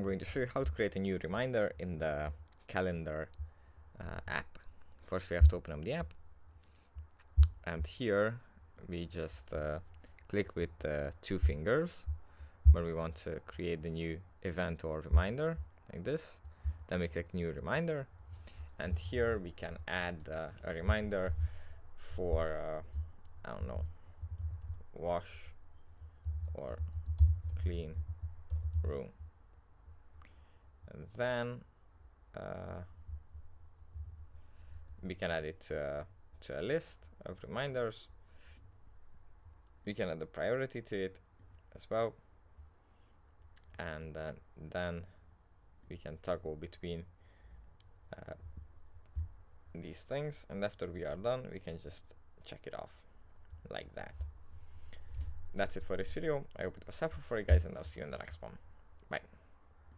I'm going to show you how to create a new reminder in the calendar app. First we have to open up the app, and here we just click with 2 fingers where we want to create the new event or reminder, like this. Then we click new reminder, and here we can add a reminder for I don't know, wash or clean room. And then we can add it to a list of reminders. We can add a priority to it as well, and then we can toggle between these things, and after we are done we can just check it off like that. That's it for this video. I hope it was helpful for you guys, and I'll see you in the next one.